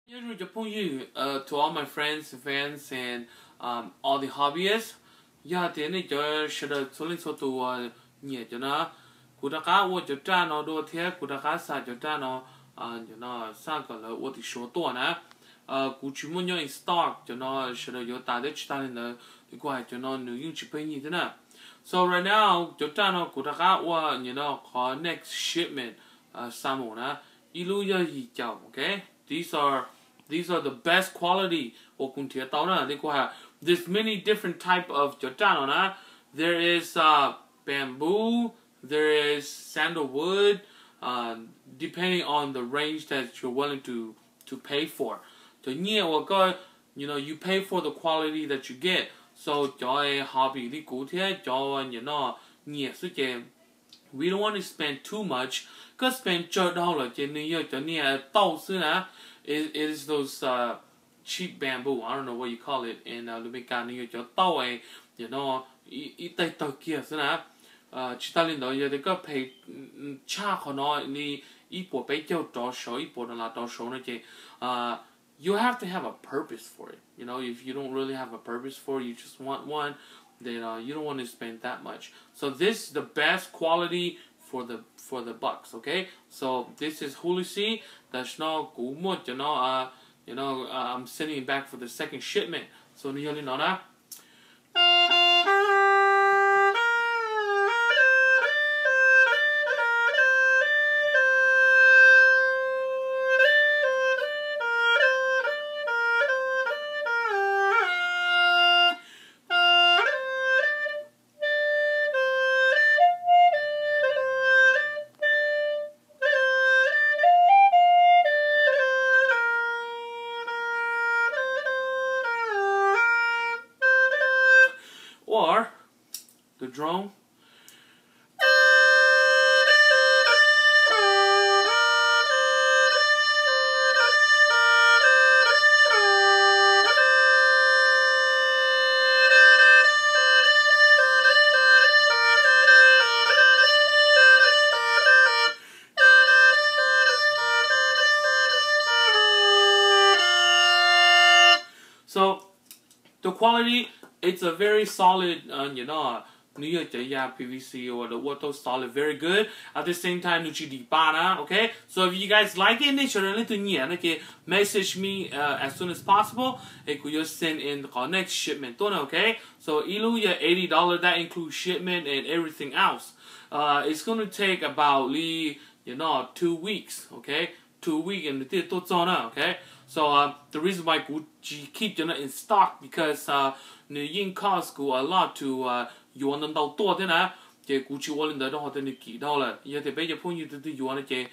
To all my friends, fans, and all the hobbyists. Yeah, then it should have told so to Yetana. Kudaka, what your tan or do here, Kudaka, Sajotano, and Sakala, what is short one, Kuchimunyo in stock, should have your tadich in the quiet, New Japan. So right now, Jotano, Kudaka, one, call next shipment, Samona, Iluya Hijab, okay? These are the best quality. There's many different type of jotano. There is bamboo. There is sandalwood. Depending on the range that you're willing to pay for. You pay for the quality that you get. So hobby we don't want to spend too much. Cause spend $1 it is those cheap bamboo. I don't know what you call it in Lumika New York. You have to have a purpose for it. If you don't really have a purpose for it, you just want one, then you don't want to spend that much. So this is the best quality for the bucks, okay? So this is Hulisi. That's no gumut, I'm sending it back for the second shipment. So you know that. Or the drone. So the quality, it's a very solid, New York PVC or the water solid, very good. At the same time, okay? So if you guys like it, message me as soon as possible. Could you send in the next shipment, okay? So $80, that includes shipment and everything else. It's gonna take about 2 weeks, okay? 2 weeks and the okay? So the reason why Gucci keep them in stock because the cost go a lot to you want them to do that. Gucci wallet don't have any key dollar. You have to pay your point you do you want to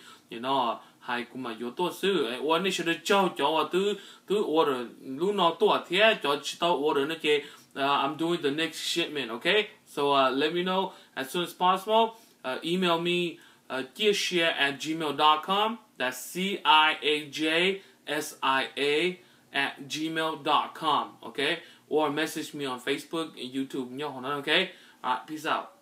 hai kuma yo to su one should chow to order lunar to here judge order I'm doing the next shipment, okay? So let me know as soon as possible. Email me ciajsia@gmail.com. That's ciajsia@gmail.com, okay? Or message me on Facebook and YouTube, okay? Alright, peace out.